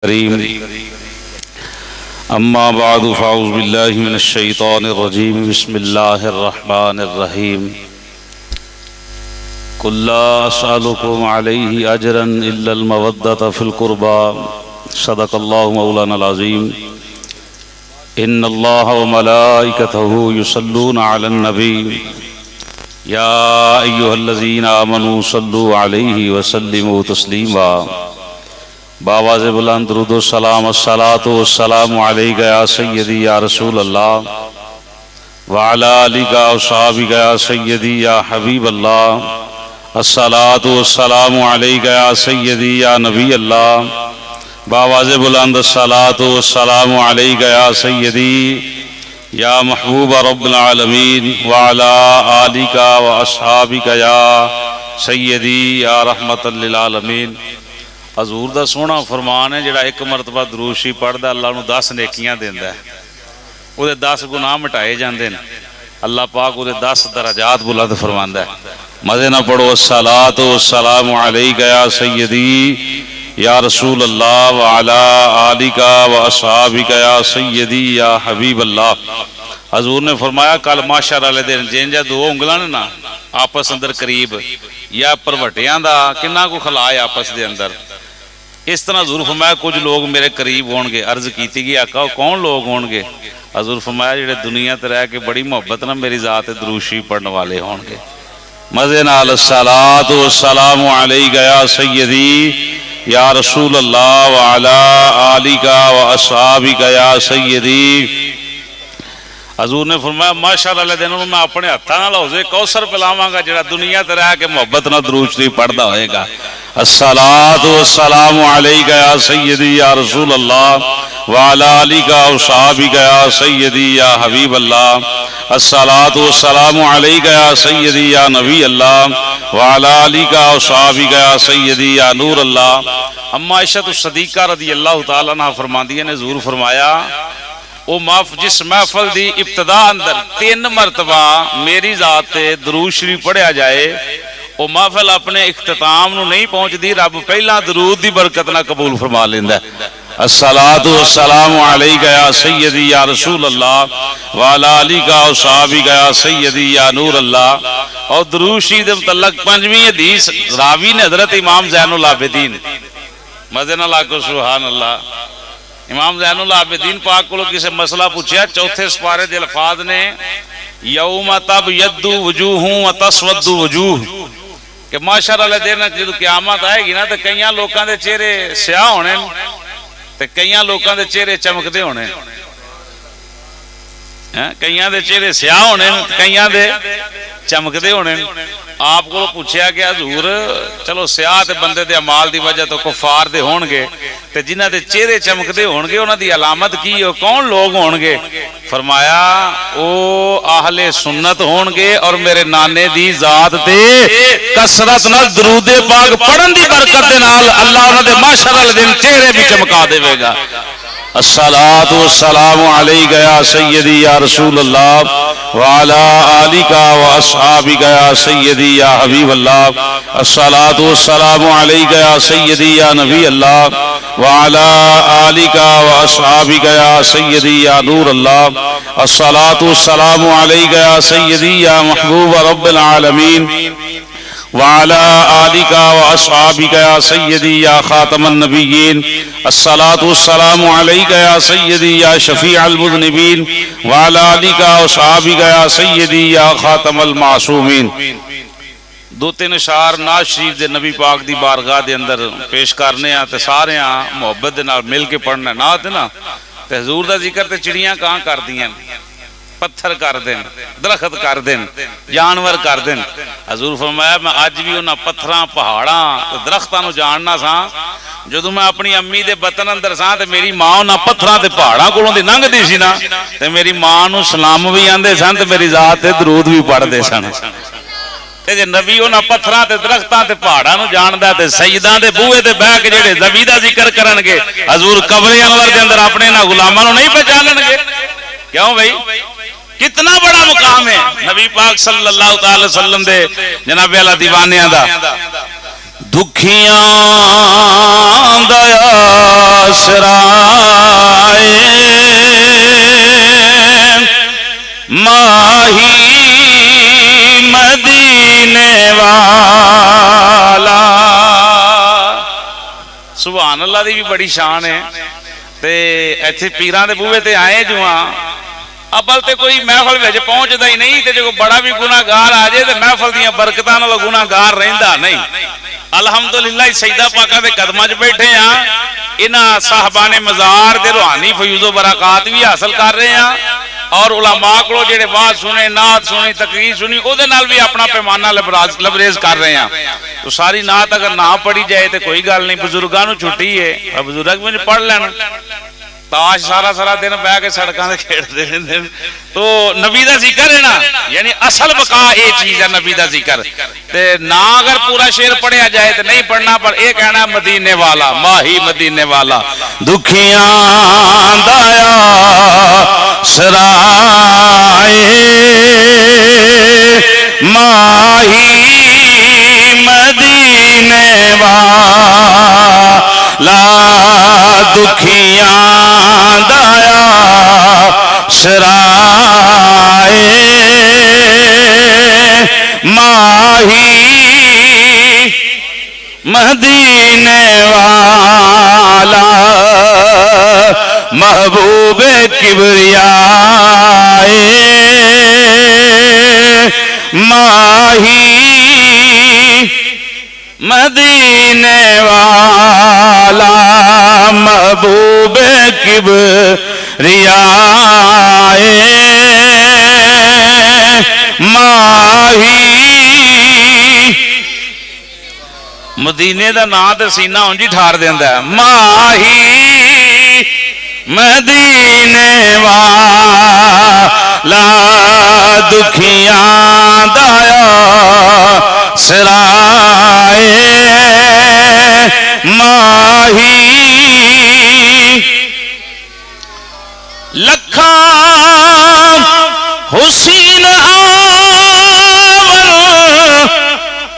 کریم اما بعد فاعوذ باللہ من الشیطان الرجیم بسم اللہ الرحمن الرحیم قل لا اسألکم علیہ اجرا الا المودۃ فی القربى صدق اللہ مولانا العظیم ان اللہ وملائکتہ یصلون علی النبی یا ایھا الذین آمنوا صلوا علیہ وسلموا تسلیما باواز بلند درود و سلام الصلاۃ والسلام علیک یا سیدی یا رسول اللہ وعلی آلک و صحابک یا سیدی یا حبیب اللہ الصلاۃ والسلام علیک یا سیدی یا نبی اللہ باواز بلند الصلاۃ والسلام علیک یا سیدی یا محبوب رب العالمین وعلی آلک و اصحابک یا سیدی یا رحمت للعالمین۔ حضور دا سونا فرمان ہے جڑا ایک مرتبہ درود شریف پڑھدا اللہ نو 10 نیکیاں دیندا ہے، او دے 10 گناہ مٹائے جاندے نے، اللہ پاک او دے 10 درجات بلند فرماندا ہے۔ مزے نہ پڑھو الصلاۃ والسلام علیک یا سیدی یا رسول اللہ وعلی آلک و اصحابک یا سیدی یا حبیب اللہ۔ حضور نے فرمایا کل معاشر والے دن جنجا دو انگلاں نے نا آپس اندر قریب یا پروٹیاں دا کنا کو خلا ہے آپس دے اندر، اس طرح حضور فرمایا کچھ لوگ میرے قریب ہون گے۔ عرض کیتی گئی آقا کون لوگ ہون گے؟ حضور فرمایا جڑے دنیا تے رہ کے بڑی محبت نہ میری ذات درود شریف پڑھنے والے ہون گے۔ مزے نال الصلاۃ والسلام علیک یا سیدی یا رسول اللہ وعلی آلک و اصحابک یا سیدی۔ حضور نے فرمایا معاشر والے دن میں اپنے ہاتھاں نال حوضے کوثر پلاواں گا جڑا دنیا تے رہ کے محبت نہ درود شریف پڑھدا ہوئے گا۔ الصلاۃ والسلام علیک یا سیدی یا رسول اللہ وعلی آلک و صحابک یا سیدی یا حبیب اللہ۔ الصلاۃ والسلام علیک یا سیدی یا نبی اللہ وعلی آلک و صحابک یا سیدی یا نور اللہ۔ اما عائشہ الصدیقہ رضی اللہ تعالیٰ عنہ فرماندی نے حضور فرمایا او جس محفل دی ابتدا اندر 3 مرتبہ میری ذات تے درود شریف پڑھیا جائے او محفل اپنے اختتام نو نہیں پہنچ دی، رب پہلا درود دی برکت نہ قبول فرما لیندا ہے۔ الصلاۃ والسلام علیک یا سیدی یا رسول اللہ وعلی آلک و صحابک یا سیدی یا نور اللہ۔ اور درود شریف دے متعلق 5ویں حدیث راوی نے حضرت امام زین العابدین، مزے نال آکھو سبحان اللہ، امام زین العابدین پاک کو کسی مسئلہ پوچھیا، چوتھے سپارے دے الفاظ نے یوم تبیض وجوہ وتسود وجوہ، کہ معاشر والے دن جدوں قیامت آئے گی نا تے کئیاں لوکاں دے چہرے سیاہ ہونے تے کئیاں لوکاں دے چہرے چمکدے ہونے، کئیاں دے چہرے سیاہ ہونے کئیاں دے چمکدے ہونے۔ آپ کو پوچھیا کہ حضور چلو سیاہ تے بندے دے اعمال دی وجہ تو کفار دے ہون گے تے جنہ دے چہرے چمکدے ہون گے انہاں دی علامت کی ہو، کون لوگ ہون گے؟ فرمایا او اہل سنت ہون گے اور میرے نانے دی ذات تے کثرت نال درود پاک پڑھن دی برکت دے نال اللہ انہاں دے معاشر والے دن چہرے بھی چمکا دے گا۔ الصلاۃ والسلام علیک یا سیدی یا رسول اللہ وعلی آلک و اصحابک یا سیدی یا حبیب اللہ۔ الصلاۃ والسلام علیک یا سیدی یا نبی اللہ وعلی آلک و اصحابک یا سیدی یا نور اللہ۔ الصلاۃ والسلام علیک یا سیدی یا محبوب رب العالمین وعلی آلک و اصحابک یا سیدی یا خاتم النبیین۔ الصلاۃ والسلام علیک یا سیدی یا شفیع المذنبین وعلی آلک و اصحابک یا سیدی یا خاتم المعصومین۔ 2-3 اشعار نعت شریف دے نبی پاک دی بارگاہ دے اندر پیش کرنے ہیں تے سارے محبت دے نال مل کے پڑھنا نعت نا تے حضور دا ذکر تے چڑیاں کہاں کر دیاں، پتھر کر دین، درخت کر دین، جانور کر دین۔ حضور فرمایا میں اج بھی انہاں پتھراں پہاڑاں درختاں نو جاننا سا، جدوں میں اپنی امی دے بطن اندر سا تے میری ماں انہاں پتھراں تے پہاڑاں کولوں دی لنگدی سی نا تے میری ماں نو سلام بھی آندے سن تے میری ذات تے درود بھی پڑھدے سن۔ تے جے نبی انہاں پتھراں تے درختاں تے پہاڑاں نو جاندا تے سیداں دے بوئے تے بیٹھ کے جڑے نبی دا ذکر کرن گے حضور قبر انور دے اندر اپنے انہاں غلاماں نو نہیں پہچانن گے؟ کیوں بھائی کتنا بڑا مقام ہے نبی پاک صلی اللہ تعالی وسلم دے جناب والا دیوانیاں دا۔ دکھیاں دیا سرائے ماہی مدینے والا. سبحان اللہ دی بھی بڑی شان ہے. تے ایتھے پیراں دے بوہے تے آئے جو ہاں ابل تے کوئی محفل وچ پہنچدا ہی نہیں تے جو بڑا بھی گناہگار آ جائے تے محفل دیاں برکتاں نال گناہگار رہندا نہیں. الحمدللہ سیدہ پاکاں دے قدماں 'چ بیٹھے ہاں. انہاں صاحبان مزار دے روحانی فیوز و برکات بھی حاصل کر رہے ہیں اور علماء کو جڑے واز سنے نعت سنی تقریر سنی او دے نال بھی اپنا پیمانہ لبریز کر رہے ہیں. تو ساری نعت اگر نہ پڑھی جائے تو کوئی گل نہیں. بزرگاں نو چھٹی ہے بزرگ بھی پڑھ لینا. تاش سارا سارا دن بہ کے سڑکاں تے کھیڈدے رہندے. تو نبی دا ذکر ہے نا یعنی اصل بقا یہ چیز ہے نبی دا ذکر. تے نہ اگر پورا شعر پڑھیا جائے تو نہیں پڑھنا پر یہ کہنا مدینے والا ماہی مدینے والا دکھیاں دایا سرائے ماہی مدینے والا دکھیاں دایا سرائے ماہی مدینے والا محبوب کبریائے ماہی مدینے والا محبوب کبریائے ماہی. مدینے دا نام تے سینہ اونجی ٹھار دیندا ہے. ماہی مدینے والا دکھیاں دایا سرائے ماہی لکھاں حسین آور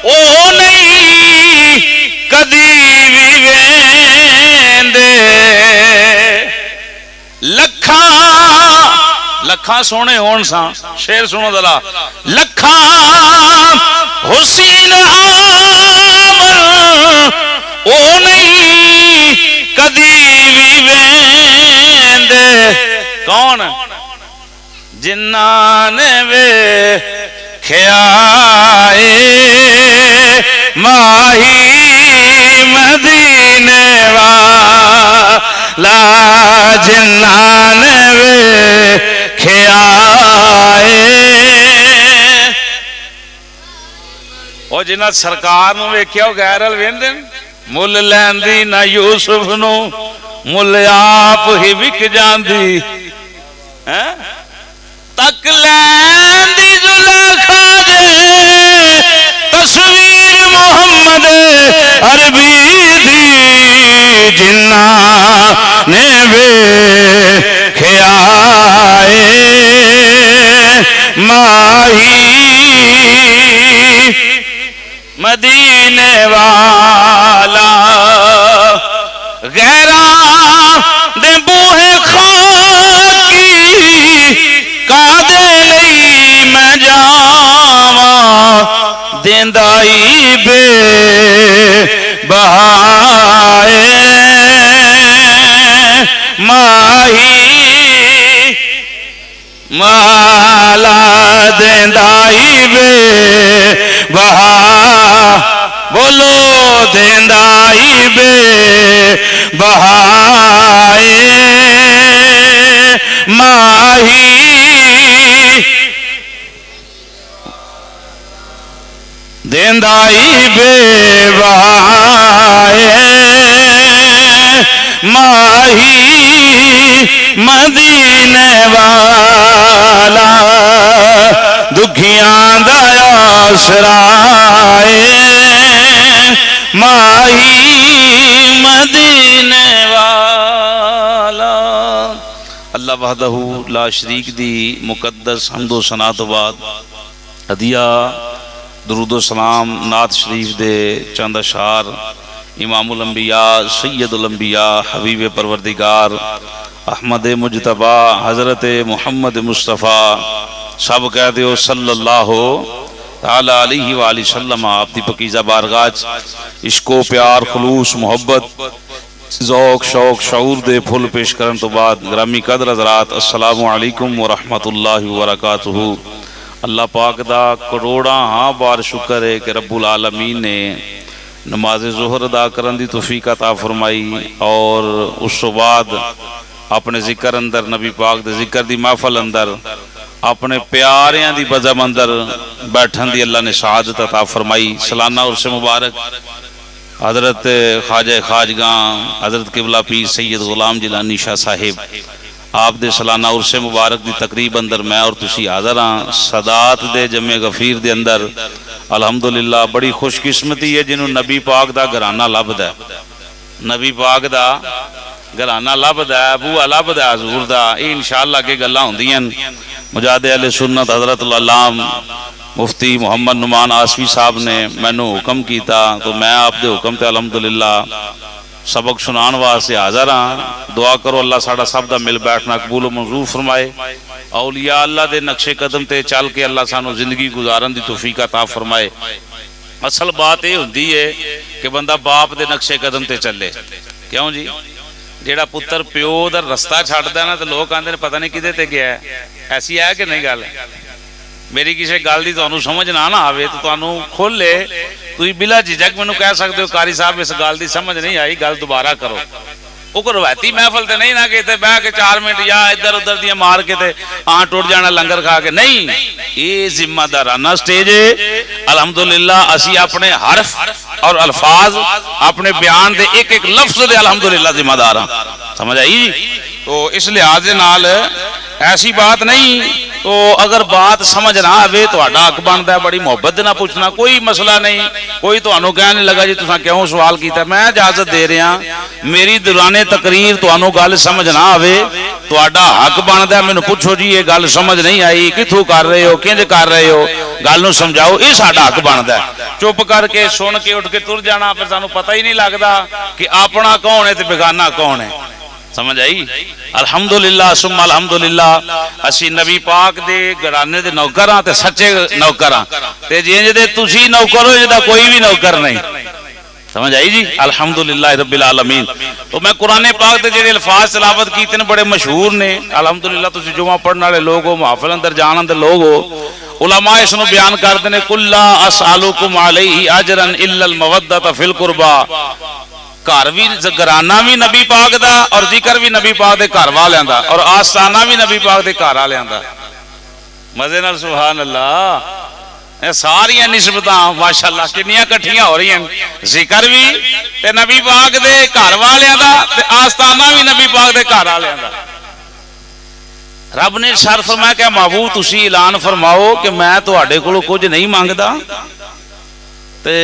او نہیں کدی بھی ویندے لکھاں سونے ہون سا شعر سنو ذرا. لکھاں حسین آور او نہیں کدی بھی ویندے. کون جنہاں نے ویکھیا ماہی مدینے والا جنہاں نے ویکھیا او جنہاں سرکار نو ویکھیا او غیر ال ویندے مل لیندی نہ یوسف نو مل آپ ہی وک جاندی تک لیندی زلیخا دے تصویر محمد عربی دی جنہاں نے ویکھیا ماہی مدینے والا غیراں دے بوہے خاکی کادے لئی میں جاواں دیندائی بے بہائے ماہی مالا دیندائی بے بہا بولو دیندائی بے بہائے ماہی دیندائی بے بہائے ماہی مدینے والا دکھیاں دایا سرائے ماہی مدینے والا. اللہ وحدہ لا شریک دی مقدس حمد و ثنا تو بعد ہدیہ درود و سلام نعت شریف دے چند اشعار امام الانبیاء سید الانبیاء حبیب پروردگار احمد مجتبی حضرت محمد مصطفیٰ سب کہہ دیو صلی اللہ تعالی علیہ وآلہ وسلم. آپ دی پکیزہ بارگاہ عشق و پیار خلوص محبت ذوق شوق شعور دے پھول پیش کرن تو بعد گرامی قدر حضرات السلام علیکم ورحمۃ اللہ وبرکاتہ. اللہ پاک دا کروڑا ہاں بار شکر ہے کہ رب العالمین نے نماز ظہر ادا کرن دی توفیق عطا فرمائی اور اس تو بعد اپنے ذکر اندر نبی پاک دے ذکر دی محفل اندر اپنے پیاریاں دی بزم اندر بیٹھن دی اللہ نے سعادت عطا فرمائی. سالانہ عرس مبارک حضرت خواجہ خواجگاں حضرت قبلہ پیر سید غلام جیلانی شاہ صاحب آپ دے سالانہ عرس مبارک دی تقریب اندر میں اور تسی حاضر ہاں صدات دے جمع غفیر دے اندر. الحمدللہ بڑی خوش قسمتی ہے جنہوں نبی پاک دا گھرانہ لبدا ہے, نبی پاک دا گھرانہ لبدا ہے, ابو لبدا ہے حضور دا. یہ انشاءاللہ کے گلاں ہوندیاں. مجاہد اہل سنت حضرت العلام مفتی محمد نعمان آسفی صاحب نے مینوں حکم کیتا تو میں آپ دے حکم تے الحمدللہ سبق سنان واسطے حاضر ہاں. دعا کرو اللہ ساڈا سب دا مل بیٹھنا قبول و منظور فرمائے. اولیاء اللہ دے نقش قدم تے چل کے اللہ سانو زندگی گزارن دی توفیق عطا فرمائے. اصل بات یہ ہوندی ہے کہ بندہ باپ دے نقش قدم تے چلے. کیوں جی جیڑا پتر پیو دا رستہ چھڈدا نا تے لوگ آندے نے پتہ نہیں کدے تے گیا ہے. ایسی ہے کہ نہیں گل؟ میری کسی گل دی تانوں سمجھ نہ آوے تو تانوں کھولے تسی بلا جھجک مینوں کہہ سکتے ہو قاری صاحب اس گل دی سمجھ نہیں آئی, گل دوبارہ کرو. وہ کوئی روایتی محفل تے نہیں نا کہ تے بیٹھ کے 4 منٹ یا ادھر ادھر دیاں مار کے تے آن ٹوٹ جانا لنگر کھا کے نہیں. یہ ذمہ دارانہ سٹیج ہے. الحمدللہ اسی اپنے حرف اور الفاظ اپنے بیان دے ایک ایک لفظ دے الحمدللہ ذمہ دار ہاں. سمجھ آئی؟ تو اس لحاظ نال ایسی بات نہیں. تو اگر بات سمجھ نہ آوے تو آڈا حق بنتا ہے بڑی محبت نہ پوچھنا, کوئی مسئلہ نہیں. کوئی تو انہوں کہنے لگا جی تساں کیوں سوال کیتا ہے, میں اجازت دے رہا ہوں. میری دوران تقریر تو انہوں گل سمجھ نہ آوے تو آڈا حق بنتا ہے مینوں پوچھو جی یہ گل سمجھ نہیں آئی, کتھوں کر رہے ہو, کنج کر رہے ہو, گل نوں سمجھاؤ. یہ ساڈا حق بنتا ہے. چپ کر کے سن کے اٹھ کے تر جانا پھر سانوں پتہ ہی نہیں لگتا کہ اپنا کون ہے تے بیگانہ کون ہے. سمجھ آئی؟ الحمدللہ ثم الحمدللہ اسی نبی پاک دے گھرانے دے نوکر ہاں تے سچے نوکر ہاں تے جنج دے تسی نوکر ہو جدا کوئی بھی نوکر نہیں. سمجھ آئی جی؟ الحمدللہ رب العالمین. تو میں قرآن پاک دے جڑے الفاظ تلاوت کیتے نے بڑے مشہور نے. الحمدللہ تسی جمعہ پڑھن والے لوگ ہو, محفل اندر جان دے لوگ ہو. علماء اس نو بیان کرتے نے قل لا اسالکم علیہ اجرا الا المودۃ فی القربى. گھر بھی گھرانہ بھی نبی پاک دا اور ذکر بھی نبی پاک دے گھر والیاں دا اور آستانہ بھی نبی پاک دے گھر والیاں دا. مزے نال سبحان اللہ. ساری نسبتاں ماشاءاللہ کنیاں کٹھیاں ہو رہی ہیں. ذکر بھی تے نبی پاک دے گھر والیاں دا تے آستانہ بھی نبی پاک دے گھر والیاں دا. رب نے ارشاد فرمایا کہ محبوب تسی اعلان فرماؤ کہ میں تہاڈے کولوں کچھ نہیں مانگدا. تے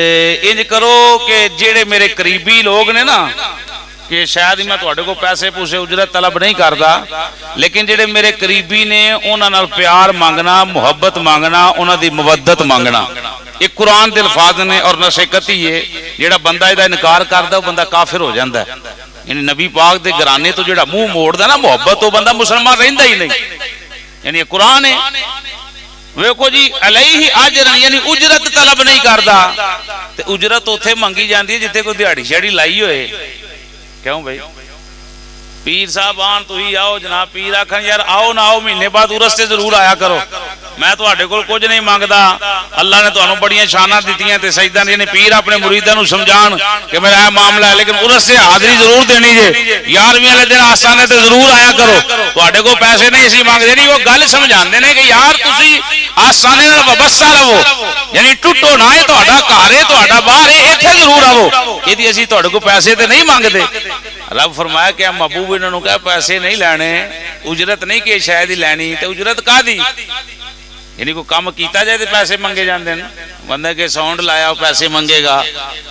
انج کرو کہ جڑے میرے قریبی لوگ نے نا کہ شاید میں تہاڈے کو پیسے پوسے اجرت طلب نہیں کردا, لیکن جڑے میرے قریبی نے انہاں نال پیار مانگنا, محبت مانگنا, انہاں دی مودت مانگنا. یہ قرآن دے الفاظ نے اور نصیحت ہی ہے. جڑا بندہ دا انکار کردا وہ بندہ کافر ہو جاندا ہے. یعنی نبی پاک دے گھرانے تو جڑا منہ موڑدا نا محبت وہ بندہ مسلمان رہندا ہی نہیں. یعنی یہ قرآن ہے. ویکھو جی علیہ اجر یعنی اجرت طلب نہیں کردا تے اجرت اوتھے منگی جاندی ہے جتھے کوئی دیہاڑی شیڑی لائی ہوئے. کیوں بھائی پیر صاحب آن تو ہی آؤ جناب. پیر آکھن یار آؤ نہ آؤ مہینے بعد عرس تے ضرور آیا کرو. میں تہاڈے کول کچھ نہیں مانگدا. اللہ نے تانوں بڑیاں شاناں دتیاں تے سجدہ نے پیر اپنے مریداں نوں سمجھان کہ میرا یہ معاملہ ہے, لیکن عرس سے حاضری ضرور دینی جے. 11ویں والے دن آستانے تے ضرور آیا کرو. تہاڈے کول پیسے نہیں سی مانگدے نہیں, وہ گل سمجھاندے نے کہ یار تسی آستانے نال وابستہ رہو, یعنی ٹوٹو نہ. اے تہاڈا گھر ہے, تہاڈا باہر ہے, ایتھے ضرور آو. ایدی اسی تہاڈے کول پیسے تے نہیں مانگدے. رب فرمایا کہ محبوب انہوں نے کہا پیسے نہیں لینے, اجرت نہیں کہ شاید ہی لینی. تے اجرت کا دی یعنی کوئی کام کیتا جائے تو پیسے منگے جاندے ہیں. بندے کے ساؤنڈ لایا پیسے منگے گا,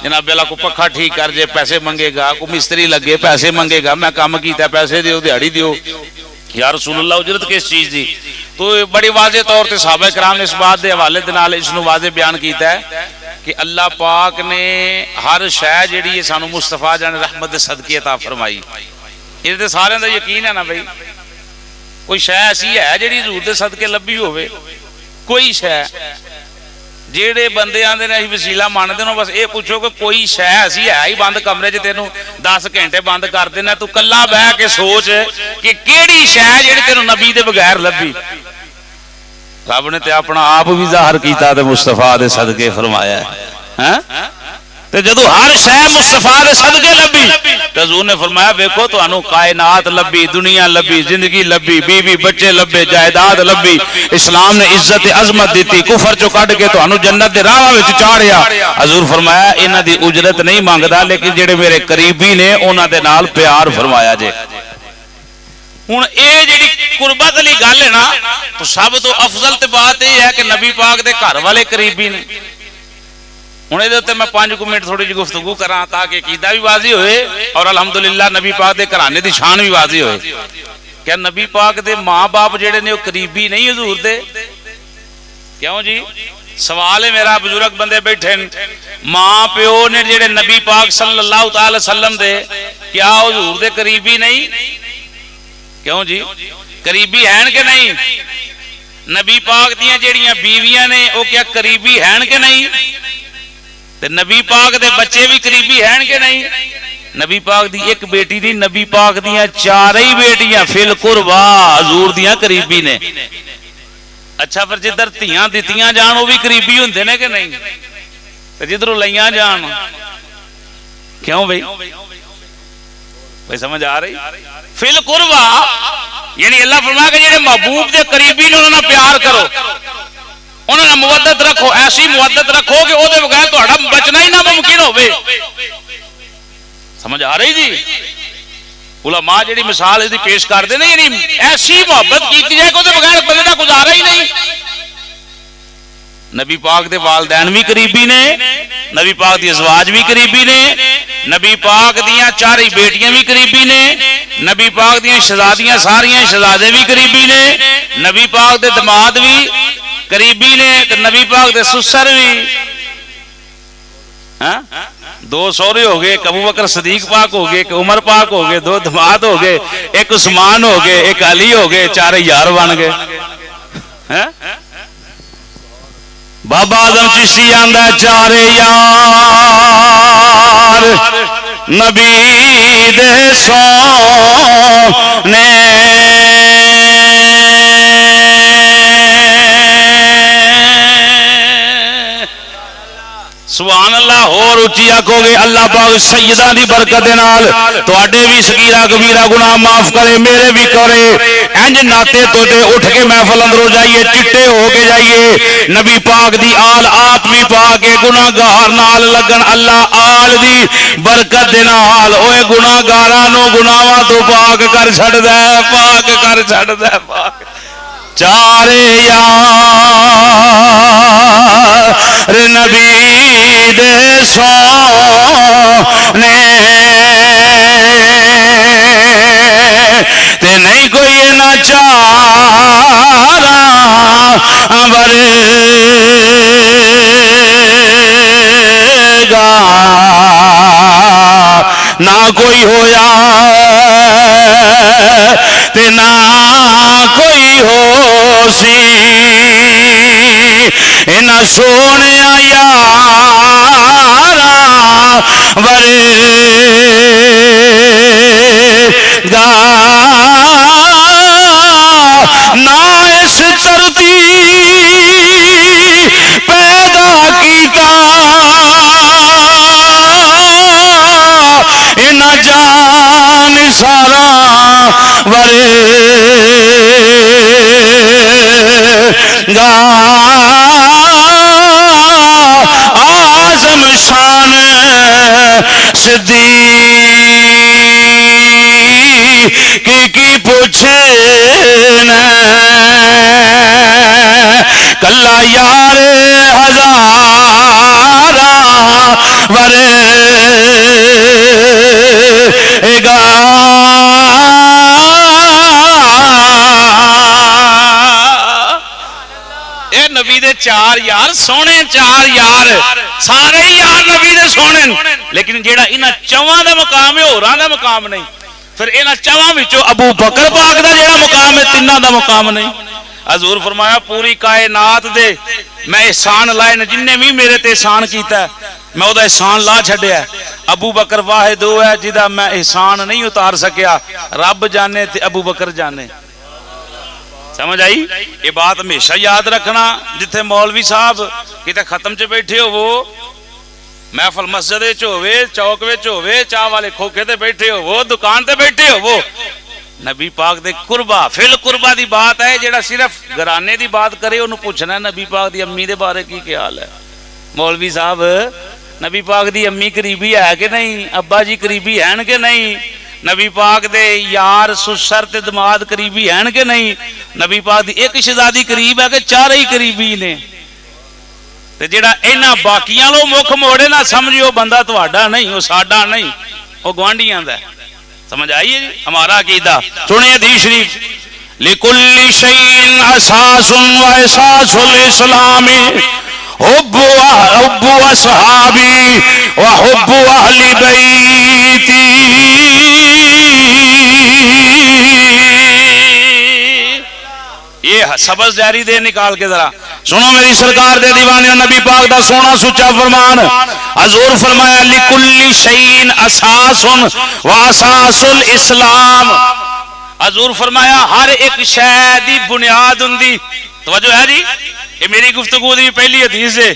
جناب بیلا کو پکھا ٹھیک کر جائے پیسے منگے گا, کو مستری لگے پیسے منگے گا, میں کام کیتا پیسے دیو, دیہڑی دیو. یا رسول اللہ اجرت کس چیز دی؟ تو بڑی واضح طور تے صحابہ کرام نے اس بات دے حوالے دے نال اس نو واضح بیان کیتا ہے کہ اللہ پاک نے ہر شے جیڑی ہے سانو مصطفیٰ جان رحمت دے صدقے عطا فرمائی. اس تے سارے دا یقین ہے نا بھائی, کوئی شے ایسی ہے جیڑی حضور دے صدقے لبھی ہوئے؟ کوئی شے جیڑے بندے آندے نے وسیلہ مانتے ہیں بس یہ پوچھو کہ کوئی شے ایسی ہے ہی بند کمرے چ تینوں 10 گھنٹے بند کر دینا تو کلا بہ کے سوچ کہ کیڑی شے جیڑی تینوں نبی دے بغیر لبھی. رب نے تے اپنا آپ بھی ظاہر کیتا تے مصطفیٰ دے صدقے فرمایا ہے. تے جدو ہر شے مصطفیٰ دے صدقے لبھی تے حضور نے فرمایا ویکھو تانوں کائنات لبھی, دنیا لبھی, زندگی لبھی, بیوی بچے لبے, جائیداد لبھی, اسلام نے عزت عظمت دیتی, کفر چوں کڈ کے تانوں جنت دے راہ وچ چاڑیا. حضور فرمایا انہاں دی اجرت نہیں مانگدا لیکن جڑے میرے قریبی نے انہاں دے نال پیار فرمایا جے. ہن اے جڑی قربت والی گل ہے نا تو سب تو افضل تے بات یہ ہے کہ نبی پاک دے گھر والے قریبی نے. ہوں یہ میں 5 منٹ تھوڑی جی گفتگو کرا تاکہ عقیدہ بھی واضح ہوئے اور الحمدللہ نبی پاک دے گھرانے دی شان بھی واضح ہوئے. کیا نبی پاک دے ماں باپ جڑے نے وہ قریبی نہیں حضور دے؟ کیوں جی؟ سوال ہے میرا, بزرگ بندے بیٹھے ماں پیو نے جڑے نبی پاک صلی اللہ تعالی وسلم دے کیا حضور دے قریبی نہیں؟ کیوں جی قریبی ہیں کہ نہیں؟ نبی پاک دیاں جڑیاں بیویاں نے وہ کیا قریبی ہیں کہ نہیں؟ تے نبی پاک دے بچے بھی قریبی ہیں کہ نہیں؟ نبی پاک دی ایک بیٹی نہیں, نبی پاک دیاں 4 بیٹیاں فی القربا حضور دیاں قریبی نے. اچھا پھر جدھر تیاں دتیاں جان وہ بھی قریبی ہوندے نے کہ نہیں؟ تے جدھروں لیاں جان کیوں بھائی سمجھ آ رہی؟ فی القربا یعنی اللہ فرمایا کہ جڑے محبوب دے قریبی نے انہاں نال پیار کرو, انہاں نال مودت رکھو, ایسی مودت رکھو کہ او دے بغیر تہاڈا بچنا ہی ناممکن ہوے. سمجھ آ رہی جی؟ علماء جڑی مثال اس دی پیش کردے نے یعنی ایسی محبت کیتی جائے کہ او دے بغیر بندے دا گزارا ہی نہیں. نبی پاک دے والدین بھی قریبی نے, نبی پاک دی ازواج بھی قریبی نے, نبی پاک دیاں 4 بیٹیاں بھی قریبی نے, نبی پاک دیاں شہزادیاں ساریاں شہزادے بھی قریبی نے, نبی پاک دے دماد بھی قریبی نے, نبی پاک دے سسر بھی. 2 سورے ہو گئے, ایک ابو بکر صدیق پاک ہو گئے, ایک عمر پاک ہو گئے, 2 دماد ہو گئے, ایک عثمان ہو گئے, ایک علی ہو گئے, 4 یار بن گئے. بابا آدم چشتی آندا 4 یار نبی دے سونے سبحان اللہ. اور اچھی آکھو گے اللہ پاک سیدہ دی برکت دے نال تواڈے بھی صغیرہ کبیرہ گناہ معاف کرے, میرے بھی کرے. انج ناتے توتے اٹھ کے محفل اندروں جائیے, چٹے ہو کے جائیے, نبی پاک دی آل آپ بھی پا کے گناہ گار نال لگن. اللہ آل دی برکت دے نال اوے گناہ گاراں نو گناہاں تو پاک کر چھڑدا ہے, پاک کر چھڑدا ہے, پاک. 4 یار نبی دے سونے تے نہیں کوئی نہ 4 ورگا نہ کوئی ہویا تے نہ کوئی ہو سی انہاں سونے یارا ورگا نہ اس دھرتی پیدا کیتا انہاں جان سارا ورگا آزم شان صدیق کی پوچھے نا کلا یار ہزارہ ورگا دے چار یار سونے، چار یار سارے ہی یار نبی دے سونے، لیکن جیڑا انہاں چواں دا مقام ہے ہوراں دا مقام نہیں. پھر انہاں چواں وچوں ابو بکر پاک دا جیڑا مقام ہے تیناں دا مقام نہیں. حضور فرمایا پوری کائنات دے میں احسان لائے نے، جن نے بھی میرے تے احسان کیتا ہے میں وہ احسان لا چھڈیا. ابو بکر واحد وہ ہے جدا میں احسان نہیں اتار سکیا، رب جانے تے ابو بکر جانے. سمجھ آئی؟ یہ بات ہمیشہ یاد رکھنا. جتھے مولوی صاحب کتے ختم چ بیٹھے ہو، وہ محفل مسجد وچ ہوے، چوک وچ ہوے، چاہ والے کھوکھے تے بیٹھے ہو، وہ دکان تے بیٹھے ہو، وہ نبی پاک دے قربا فل قربا دی بات ہے. جیڑا صرف گھرانے دی بات کرے انہوں پوچھنا ہے نبی پاک دی امی دے بارے کی خیال ہے. مولوی صاحب نبی پاک دی امی قریبی ہے کہ نہیں، ابا جی قریبی ہیں کہ نہیں، نبی پاک دے یار سسر تے دماد قریبی ہیں کہ نہیں، نبی پاک دی ایک شہزادی قریب ہے کہ چار ہی قریبی نے. تے جیڑا انہاں باقیاں لو مکھ موڑے نہ سمجھو بندہ تہاڈا نہیں، وہ ساڈا نہیں، وہ گوانڈیاں دا. سمجھ آئیے جی ہمارا عقیدہ. سنیں حدیث شریف، لِكُلِّ شَيْءٍ أَسَاسٌ وَأَسَاسُ الْإِسْلَامِ حُبُّ أَصْحَابِي وَحُبُّ أَهْلِ بَيْتِي. یہ سبز جاری دے نکال کے ذرا سنو میری سرکار دے دیوانے نبی پاک دا سونا سچا فرمان. حضور فرمایا لِكُلِّ شَيْءٍ أَسَاسٌ وَأَسَاسُ الْإِسْلَامِ. حضور فرمایا ہر ایک شے دی بنیاد ہوندی. توجہ ہے جی، یہ میری گفتگو دی پہلی حدیث ہے.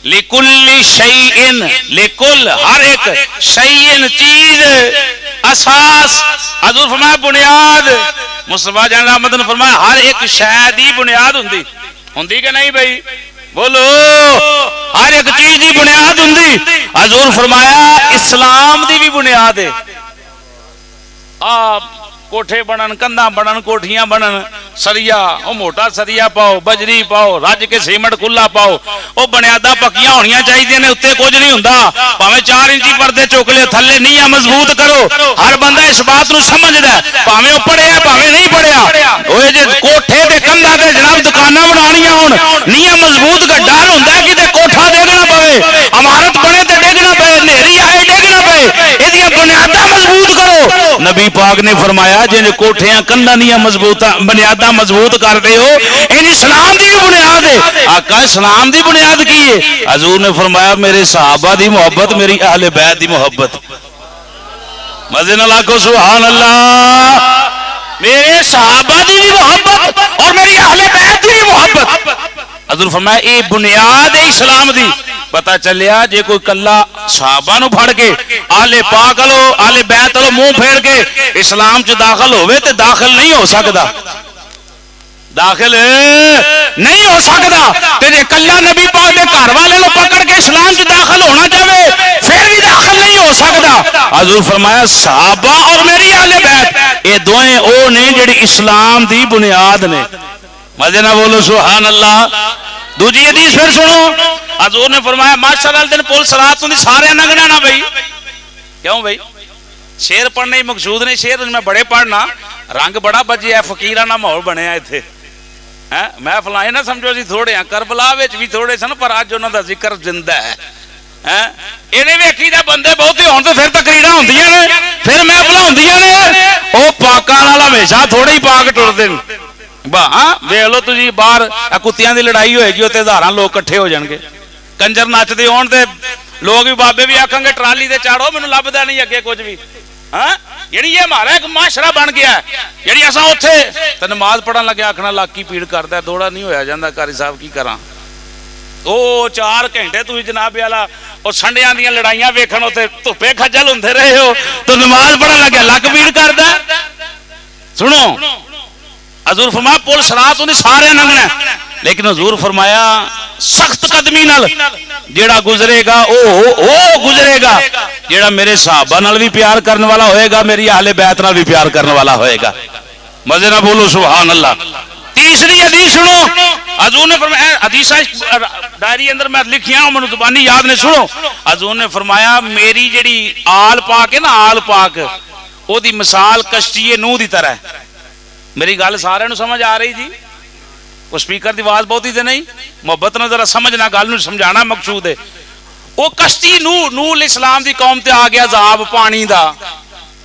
لِكُلِّ شَيْءٍ، لِكُلْ ہر ایک، شَيْءٍ چیز، اساس حضور فرمایا بنیاد. مصطفیٰ جان احمد نے فرمایا ہر ایک شے دی بنیاد ہوندی. ہوندی کہ نہیں بھائی بولو؟ ہر ایک چیز دی بنیاد ہوندی. حضور فرمایا اسلام دی بھی بنیاد ہے. آپ کوٹھے بنن، کنداں بنن، کوٹھیاں بنن، سریا او موٹا سریا پاؤ، بجری پاؤ، رج کے سیمنٹ کھلا پاؤ، او بنیاداں پکیاں ہونیاں چاہیے نے، اتنے کچھ نہیں ہوندا. پاویں 4 انچی پردے چک لے، تھلے نیاں مضبوط کرو. ہر بندہ اس بات نو سمجھدا ہے، پاویں او پڑھیا پاویں نہیں پڑھیا. اوے جے کوٹھے تے کنداں تے جناب دکاناں بنانیاں ہون، نیاں مضبوط کا ڈر ہوندا ہے کہ کوٹھا ڈگنا پوے، عمارت بنے تے ڈگنا پے، نیری آئے ڈگنا پے. ایدیاں بنیاداں مضبوط کرو. نبی پاک نے فرمایا جن کوٹھیاں کنداں نیاں مضبوط بنیاداں مضبوط کرتے ہو، ان اسلام دی بنیاد ہے. آقا اسلام دی بنیاد کی ہے؟ حضور نے فرمایا میرے صحابہ دی محبت، میری اہل بیت دی محبت. مزے نال آکھو سبحان اللہ. میرے صحابہ دی بھی محبت اور میری اہل بیت دی بھی محبت. حضور فرمایا اے بنیاد ہے اسلام دی. پتہ چلیا جے کوئی کلا صحابہ نو پھڑ کے آل پاک لو آل بیت لو منہ پھیر کے اسلام چ داخل ہوئے تے داخل نہیں ہو سکدا، داخل نہیں ہو سکدا. تے جے کلا نبی پاک دے گھر والے نو پکڑ کے اسلام چ داخل ہونا چاہے پھر بھی داخل نہیں ہو سکدا. حضور فرمایا صحابہ اور میری اہل بیت یہ دوئیں او نے جڑی اسلام دی بنیاد نے. مزے نہ بولو سبحان اللہ. دوجی حدیث پھر سنو. حضور نے فرمایا ماشاءاللہ دن پول صلات ہوندی سارے لنگنا نہ بھائی. کیوں بھائی؟ شیر پڑھنے ہی مقصود نہیں، شیر میں بڑے پڑھنا رنگ بڑا بجے ہے، فقیرانہ ماحول بنیا ایتھے. میں فلائیں نہ سمجھو جی تھوڑے ہیں، کربلا وچ بھی تھوڑے سن پر اج انہاں دا ذکر زندہ ہے. انہیں ویکھی دے بندے بہتے ہون تے پھر تقریراں ہوندیاں نے، پھر محفلاں ہوندیاں نے. او پاکاں نال ہمیشہ تھوڑے ہی پاک ٹردے نے. ویکھ لو تسی باہر کتیاں دی لڑائی ہوئے گی تے ہزاراں لوگ کٹھے ہو جان گے. کنجر نچدے ہون تے لوگ بھی بابے بھی آکھیں گے ٹرالی تے چاڑو مینوں لبدا نہیں اگے کچھ بھی. یعنی یہ ہمارا ایک معاشرہ بن گیا ہے. یعنی اساں اوتھے تے نماز پڑھن لگے آکھنا لاکی پیڑ کردا ہے، دوڑا نہیں ہویا جاندا قاری صاحب کی کراں. او 4 گھنٹے تسی جناب والا او سنڈیاں دیاں لڑائیاں ویکھن اوتھے دھوپے کھجل ہوندے رہے ہو تو نماز پڑھن لگے لک پیڑ کردا. سنو حضور فرمایا پل صراط ہوندی سارے لنگنا، لیکن حضور فرمایا سخت قدمی نال جیڑا گزرے گا او گزرے گا جیڑا میرے صحابہ نال بھی پیار کرنے والا ہوئے گا، میری اہل بیت نال بھی پیار کرنے والا ہوئے گا. مزے نہ بولو سبحان اللہ. تیسری حدیث سنو. حضور نے فرمایا حدیث ڈائری اندر میں لکھیاں ہوں، مجھے زبانی یاد نے. سنو حضور نے فرمایا میری جڑی آل پاک ہے نا، آل پاک او دی مثال کشتی نوح دی طرح ہے. میری گل سارے نو سمجھ آ رہی جی؟ وہ سپیکر دی آواز بہت ہی تے نہیں، محبت نہ ذرا سمجھنا، گل نوں سمجھانا مقصود ہے. وہ کشتی نوح علیہ السلام دی قوم تے آ گیا عذاب پانی دا،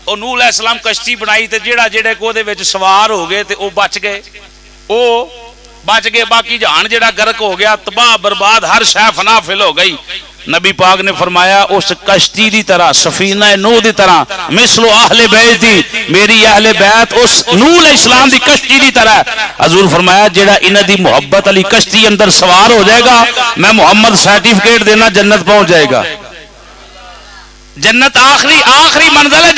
وہ نوح علیہ السلام کشتی بنائی تے جڑے کو دے وچ سوار ہو گئے تے وہ بچ گئے، وہ بچ گئے، باقی جہان جڑا غرق ہو گیا، تباہ برباد، ہر شے فنا فل ہو گئی. نبی پاک نے فرمایا اس کشتی دی طرح، سفینہ نوح دی طرح، مثل اہل بیت دی، میری اہل بیت اس نوح علیہ السلام دی کشتی دی طرح. حضور فرمایا جڑا انہاں دی محبت علی کشتی اندر سوار ہو جائے گا، میں محمد سرٹیفکیٹ دینا جنت پہنچ جائے گا. جنت آخری منزل ہے،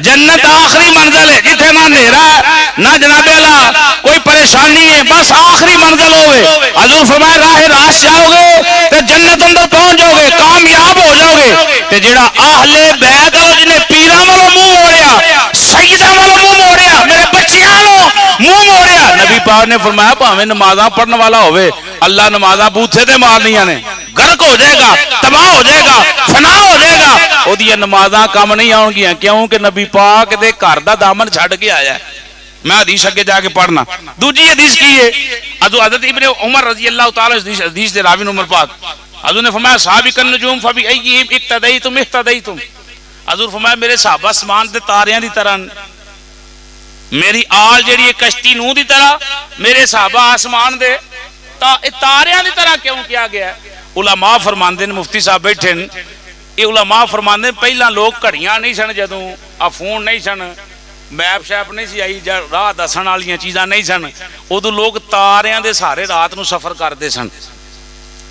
جنت آخری منزل ہے، جتھے نہ اندھیرا ہے نہ جناب اللہ کوئی پریشانی ہے، بس آخری منزل ہوئے. حضور فرمایا راہ راست جاؤ گے تے جنت اندر پہنچ جاؤ گے، کامیاب ہو جاؤ گے. تے جڑا اہل بیت ہے جنہیں پیراں والوں منہ موڑیا، سیداں والوں منہ موڑیا، میرے بچیاں والوں منہ موڑیا، نبی پاک نے فرمایا بھاویں نمازاں پڑھن والا ہوئے، اللہ نمازاں بوتھے تے مارنیاں نے، غرق ہو جائے گا، تباہ ہو جائے گا، فنا ہو جائے گا، او دی نمازاں کام نہیں آن گیاں. کیوں کہ نبی پاک دے گھر دا دامن چھڈ کے آیا ہے. میں حدیث اگے جا کے پڑھنا. دوجی حدیث کی ہے حضرت ابن عمر رضی اللہ تعالی حدیث دے راوی عمر پاک، حضور نے فرمایا سابق النجوم فبأیہم اقتدیتم اہتدیتم. حضور فرمایا میرے صحابہ آسمان دے تاریاں دی طرح، میری آل جیڑی ہے کشتی نوح دی طرح، میرے صحابہ آسمان دے تاریاں دی طرح کیوں کیا گیا ہے؟ علماء فرماندے نے، مفتی صاحب بیٹھے ہیں، یہ علماء فرماندے پہلا لوگ گھڑیاں نہیں سن، جدوں آ فون نہیں سن، میپ شیپ نہیں سی آئی، راہ دسن والیاں چیزاں نہیں سن، ادو لوگ تاریاں دے سارے رات نو سفر کرتے سن.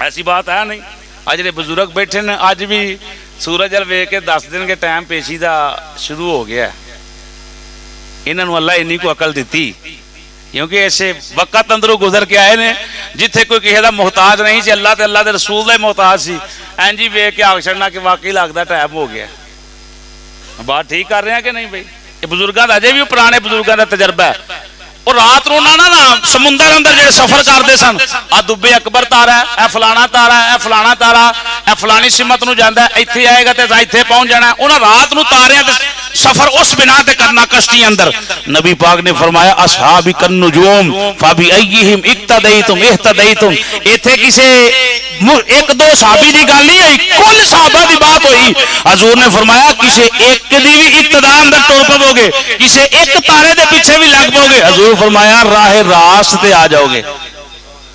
ایسی بات ہے نہیں. اج جڑے بزرگ بیٹھے نے اج بھی سورج ال ویکھ کے دس دن کے ٹائم پیشی دا شروع ہو گیا. انہاں نو اللہ انی کو عقل دیتی، کیونکہ ایسے وقت اندروں گزر کے آئے نے جتھے کوئی کسی دا محتاج نہیں سی، اللہ تے اللہ دے رسول دا محتاج سی. این جی ویکھ کے آگ چھڑنا کہ واقعی لگدا ٹائم ہو گیا. بات ٹھیک کر رہے ہیں کہ نہیں بھائی؟ یہ بزرگاں دا اجے بھی پرانے بزرگاں دا تجربہ ہے. اور رات نو نا سمندر اندر جڑے سفر کرتے سن، آ دبے اکبر تارا ہے، اے فلانا تارا ہے، اے فلانا تارا، اے فلانی سمت نو جاندا ہے، ایتھے آئے گا تے ایتھے پہنچ جانا ہے. انہاں رات نو تاریاں تے سفر اس بنا تے کرنا کشتی اندر. نبی پاک نے فرمایا اصحابک النجوم فبأیہم اقتدیتم اہتدیتم. ایتھے کسے ایک دو صحابی دی گل نہیں ہوئی، کل صحابہ دی بات ہوئی. حضور نے فرمایا کسے ایک دی بھی اقتدا اندر ٹر پو گے، کسے ایک تارے دے پیچھے بھی لگ پو گے. حضور فرمایا راہ راست تے آ جاؤ گے،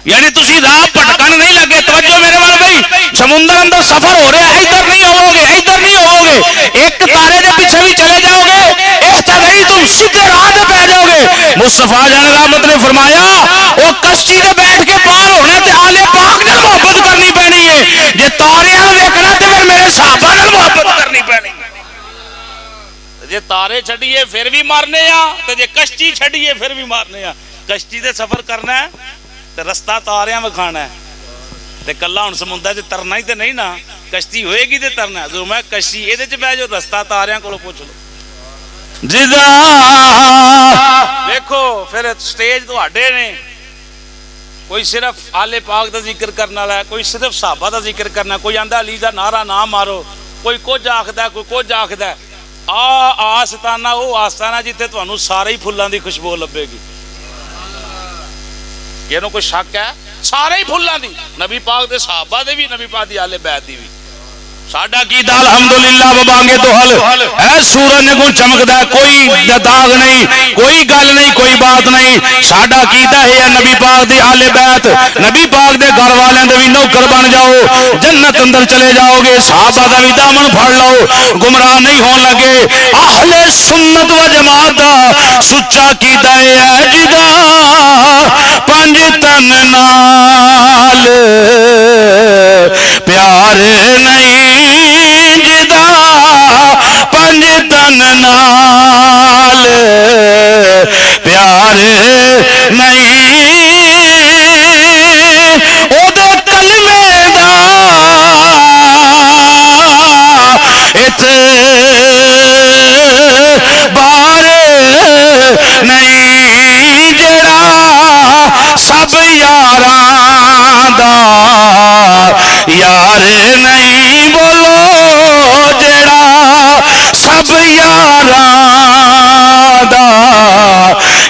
یعنی تسی راہ پٹکن نہیں لگے. توجہ میرے وال بھائی، سمندر اندر سفر ہو رہا ہے، ادھر نہیں ہوو گے، ادھر نہیں ہوو گے، ایک تارے دے پیچھے بھی چلے جاؤ گے، اہتدیتم سیدھے راہ تے پہ جاؤ گے. مصطفیٰ جان رحمت نے فرمایا وہ کشتی تے بیٹھ کے پار ہونا تے آل پاک نال محبت کرنی پینی ہے، جے تاریاں ویکھنا تے پھر میرے صحابہ نال محبت کرنی پینی. جے تارے چھڈیے پھر بھی مارنے آ، تے جے کشتی چھڈیے پھر بھی مارنے آ. کشتی تے سفر کرنا ہے تے رستہ تاریاں وکھانا ہے، تے کلا ہن سمندر تے ترنا ہی تے نہیں نا، کشتی ہوئے گی تے ترنا. حضور میں کشتی اے دے وچ بیٹھ جو، رستہ تاریاں کولوں پوچھ لو. جدا دیکھو پھر سٹیج تواڈے نے، کوئی صرف آل پاک دا ذکر کرنے والا ہے، کوئی صرف صحابہ دا ذکر کرنا، کوئی آندا علی دا نعرہ نہ مارو، کوئی کچھ آکھدا ہے، کوئی کچھ آکھدا ہے. آستانہ وہ آستانہ جتنے تمہیں سارے ہی پھلاں دی خوشبو لبے گی. یہ کوئی شک ہے؟ سارے ہی پھلاں دی، نبی پاک دے صحابہ دے بھی، نبی پاک دی آل بیت دی بھی. ساڈا کیتا الحمدللہ ببانگے تو حل ہے، سورج نے کو چمکدا ہے، کوئی داغ نہیں، کوئی گل نہیں، کوئی بات نہیں. ساڈا کیتا ہے نبی پاک دی آل بیت، نبی پاک دے گھر والوں دے بھی نوکر بن جاؤ، جنت اندر چلے جاؤ گے. صحابہ دا بھی دامن پھڑ لو، گمراہ نہیں ہون لگے. اہل سنت و جماعت دا سچا کیتا ہے جدا پنج تن نال پیار نہیں، جدا پنج تن نال پیار نہیں، او دے کلمے دا اعتبار نہیں، جڑا سب یاراں دا یار نہیں. بولو جڑا سب یاراں دا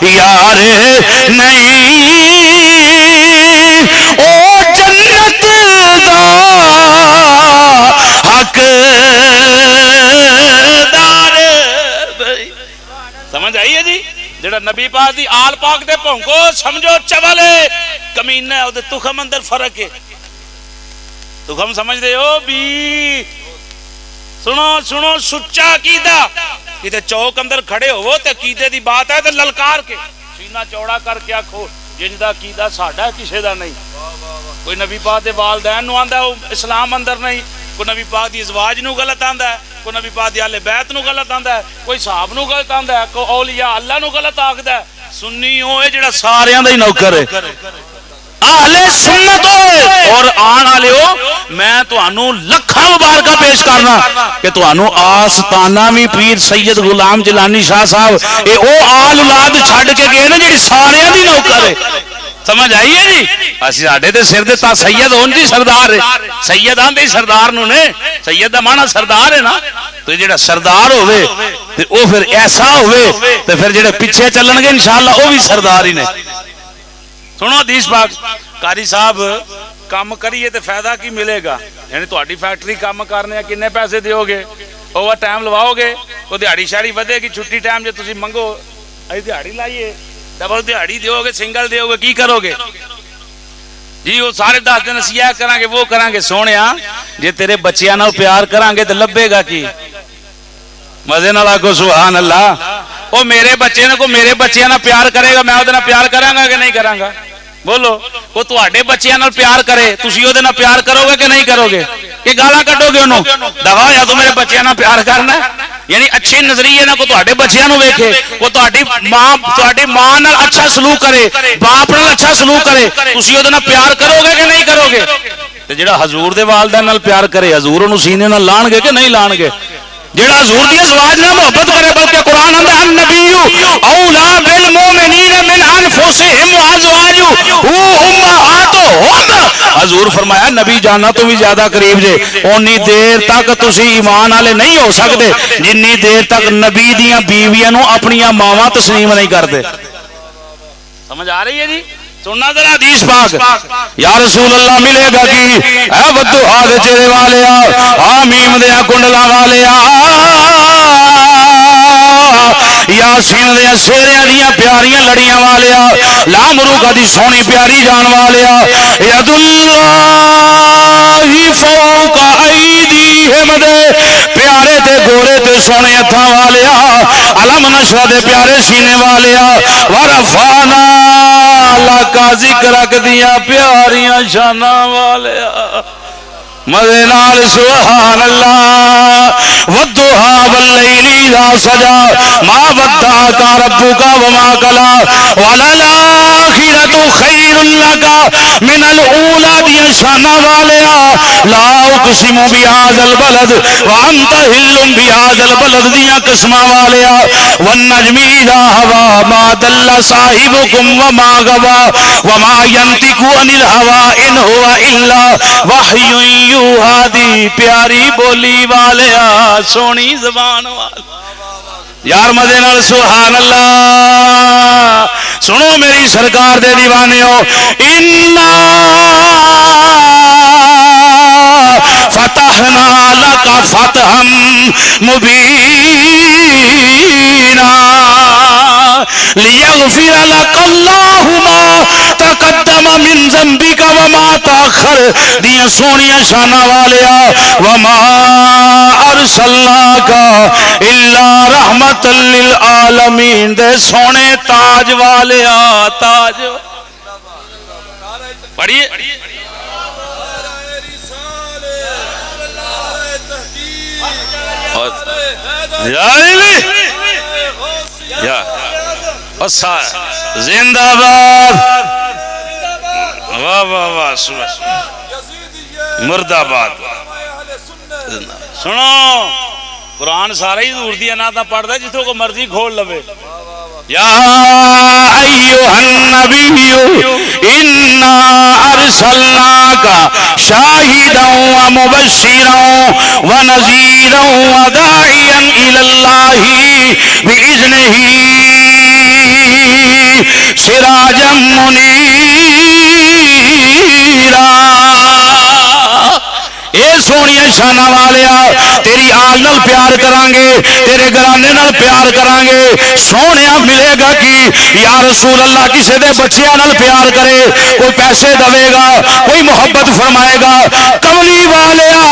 یار نہیں، جڑا نبی پاک دی آل پاک دے پونکو سمجھو چولے کمینہ ہے، وہ تخم اندر فرق ہے. تخم سمجھ دے ہو بھی. سنو سنو سچا عقیدہ کتے چوک اندر کھڑے ہو تے عقیدے دی بات ہے تے للکار کے سینہ چوڑا کر کے آکھو جن دا عقیدہ ساڈا کسے دا نہیں. کوئی نبی پاک دے والدین نو آندا ہے اسلام اندر نہیں، کوئی نبی پاک دی ازواج نو غلط آندا ہے، کوئی نبی پاک دی اہل بیت نو غلط آندا ہے، کوئی صحاب نو غلط آندا ہے، کوئی اولیاء اللہ نو غلط آکھدا ہے. سنی ہوئے جڑا ساریاں دا ہی نوکر ہے، اہل سنت ہوئے اور آن والے ہو. میں تانوں لکھاں مبارکہ پیش کرنا کہ تانوں آستانہ بھی پیر سید غلام جیلانی شاہ صاحب اے او آل اولاد چھڈ کے گئے نا جڑی ساریاں دی نوکر ہے. سمجھ آئی ہے جی؟ اسی ساڈے تے سر دے تا سید ہون جی سردار ہے. سید آندے سردار نو نے، سید دا معنی سردار ہے نا. تو جڑا سردار ہوئے تے او پھر ایسا ہوئے تے پھر جڑے پیچھے چلن گے انشاءاللہ او بھی سردار ہی نے. سنو حدیث پاک. قاری صاحب کام کریے تے فائدہ کی ملے گا؟ یعنی تہاڈی فیکٹری کام کرنے کنے پیسے دیو گے؟ اوور ٹائم لواؤ گے تو دیہڑی شہری ودے گی. چھٹی ٹائم جے تسی منگو ائی دیہڑی لائیے ڈبل دیہڑی دیو گے سنگل دیو گے کی کرو گے جی؟ وہ سارے دس دن اسی یہ کریں گے وہ کریں گے. سونیا جے تیرے بچیاں نال پیار کریں گے تو لبے گا کی؟ مزے نال آکھو سبحان اللہ. او میرے بچے نے کو میرے بچیاں نال پیار کرے گا میں اودے نال پیار کراں گا کہ نہیں کراں گا؟ بولو. وہ تواڈے بچیاں نال پیار کرے تسی اودے نال پیار کرو گے کہ نہیں کرو گے؟ کہ گالاں کڈو گے انہوں دوا یا تو میرے بچیاں نال پیار کرنا ہے؟ یعنی اچھے نظریے نہ کو تواڈے بچیاں نو ویکھے، کو تواڈی ماں نال اچھا سلوک کرے، باپ نال اچھا سلوک کرے، تسی اودے نال پیار کرو گے کہ نہیں کرو گے؟ تے جڑا حضور دے والدین نال پیار کرے حضور انہوں سینے نال لان گے کہ نہیں لان گے؟ جڑا حضور دی ازواج نال محبت کرے بلکہ قرآن آندا ہے النبی اولا بالمؤمنین من انفسہم وازواجہ امہاتہم. حضور فرمایا نبی جانا تو بھی زیادہ قریب جے. اونی دیر تک تسی ایمان والے نہیں ہو سکتے جنی دیر تک نبی دیاں بیویاں نو اپنی ماواں تسلیم نہیں کرتے. سمجھ آ رہی ہے جی؟ سننا ذرا حدیث پاک. یا رسول اللہ ملے گا کی اے ودھوہا دے چہرے والیا، حامیم دے کنڈلا والیا، یاسین دے سیریاں دیاں پیاریاں لڑیاں والیا، لامروکا دی سونی پیاری جان والیا، ید اللہ فوق ایدیہم دے پیارے تے گورے تے سونے ہتھاں والیا، علم نشوہ دے پیارے سینے والیا، ورفانا لکا ذکر رکھ دیا پیاریاں شانہ والیا. مزے نال سبحان اللہ. ودھوہا واللیل اذا سجا ما ودعک ربک وما قلی وللآخرۃ خیر لک من الاولی دیا شانہ والیا. لا اقسم بہذا البلد وانت حل بہذا البلد دیا قسمہ والیا. والنجم اذا ہوا ما دل صاحبکم وما غوا وما ینطق عن الہوی ان هو الا وحی یوحا دی پیاری بولی والیا سونی زبان والا. یار مزے نال سبحان اللہ. سنو میری سرکار دے دیوانیو. انا فتحنا لک فتحا مبینا لیغفر لک اللہ ما تقدم من ذنبک وما تاخر دیا سونیا شانہ والیا. وما ارسلناک الا رحمت للعالمین دے سونے تاج والیا. تاج پڑھیے زندہ باد. واہ واہ واہ مرد آباد. سنو قرآن سارا ہی دور دیا نہ پڑھ دے جتوں کو مرضی کھول لوے. یا ایھا النبی انا ارسلناک شاہدا ومبشرا ونذیرا وداعیا الی اللہ باذنہ سراجا منیرا. اے سونیا شانہ والیا تیری آل نال پیار کرانگے، تیرے گرانے نال پیار کرانگے. سونیا ملے گا کی یا رسول اللہ کسے دے بچیاں نال پیار کرے، کوئی پیسے دے گا، کوئی محبت فرمائے گا، کملی والیا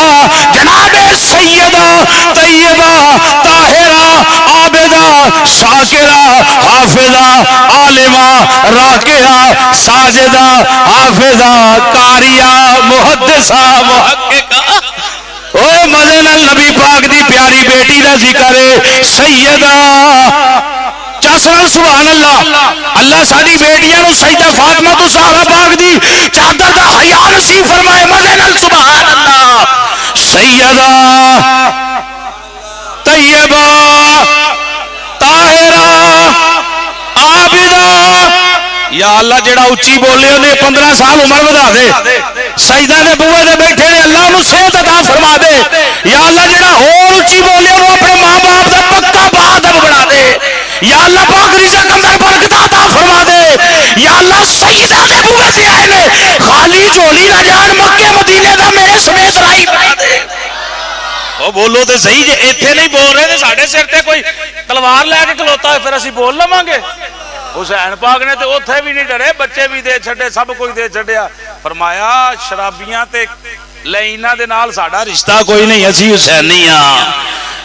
جناب سیدہ طیبہ طاہرہ عابدہ شاکرہ حافظہ عالمہ راکعہ ساجدہ حافظہ قاریہ محدثہ محققہ، او مزے نال نبی پاک دی پیاری بیٹی دا ذکر ہے سیدہ چاسنا سبحان اللہ۔ اللہ ساری بیٹیاں نو سجدہ فاطمہ تو زہرا پاک دی چادر دا حیا نصیب فرمائے، مزے نال سبحان اللہ۔ سیدہ طیبہ طاہرہ عابدہ، یا اللہ جڑا اچھی بولے انہیں 15 سال عمر بڑھا دے، سجدہ دے بوئے دے بیٹھے نے اللہ نو صحت عطا فرما دے، یا اللہ جڑا اور اچھی بولے وہ اپنے ماں باپ دا پکا بہادر بنا دے، یا اللہ پاک رزق اندر برکت عطا فرما دے، یا اللہ سجدہ دے بوئے سے آئے نے خالی جھولی نہ جان مکے مدینے دا میرے سمیت رائی بنا دے۔ وہ بولو تے صحیح جے ایتھے نہیں بول رہے تے ساڈے سر تے کوئی تلوار لے کے کھلوتا ہے پھر اسی بول لواں گے۔ حسین پاک نے تے اوتھے بھی نہیں ڈرے، بچے بھی دے چھڈے، سب کچھ دے چھڈیا، فرمایا شرابیاں تے لائناں دے نال ساڈا رشتہ کوئی نہیں، اسی حسینیاں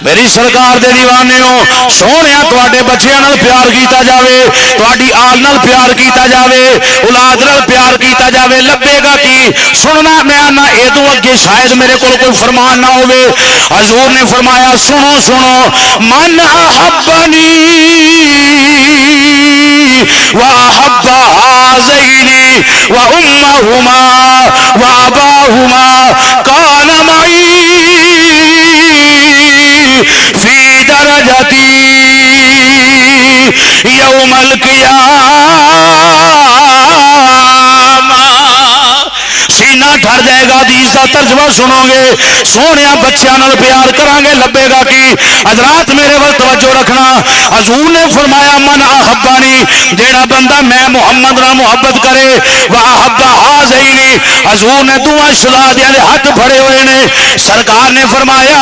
میری سرکار دے دیوانے ہو سونیا، تواڈے بچیاں نال پیار کیتا جاوے، تواڈی آل نال پیار کیتا جاوے، اولاد نال پیار کیتا جاوے، لبے گا کی سننا میں آنا اے تو اگے شاید میرے کول کوئی فرمان نہ ہوے۔ حضور نے فرمایا سنو سنو، من احبنی وَأَحَبَّ هَذَيْنِ وَأُمَّهُمَا وَأَبَاهُمَا كَانَ مَعِي فِي دَرَجَتِي يَوْمَ الْقِيَامَةِ۔ سینہ ٹھر جائے گا، حدیث کا ترجمہ سنو گے، سونیا بچیاں نال پیار کران گے، لبے گا کی حضرات میرے ول توجہ رکھنا۔ حضور نے فرمایا من احبانی، جیڑا بندہ میں محمد نال محبت کرے، واحب ہذین، حضور نے دعا شہادیاں دے ہاتھ پھڑے ہوئے نے، سرکار نے فرمایا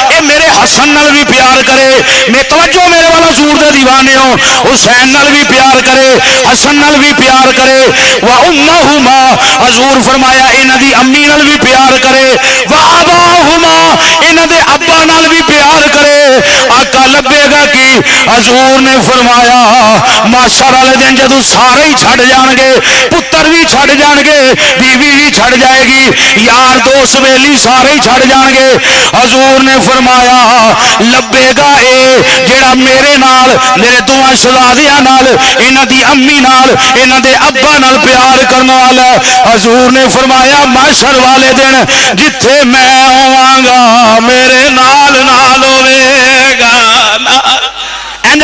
اے میرے حسن نال بھی پیار کرے، میں توجہ میرے والا حضور دے دیوانے ہو، حسین نال بھی پیار کرے، حسن نال بھی پیار کرے، وامہما، حضور فرمایا انہاں دی امی نال بھی پیار کرے، واباہما، انہاں دے ابا نال بھی پیار کرے۔ آقا لبے گا کی حضور نے فرمایا معاشر والے دن جدوں سارے ہی چھڑ جان گے، پتر بھی چھڑ جان گے، بیوی بھی چھڑ جائے گی، یار دوست ویلی سارے ہی چھڑ جان گے، حضور نے فرمایا لبے گا اے جیڑا میرے نال، میرے دعا شہزادیاں نال، انہاں دی امی نال، انہاں دے ابا نال پیار کرنے والا۔ حضور نے فرمایا معاشر والے دن جتھے میں ہوواں گا میرے نال نال ہوے گا۔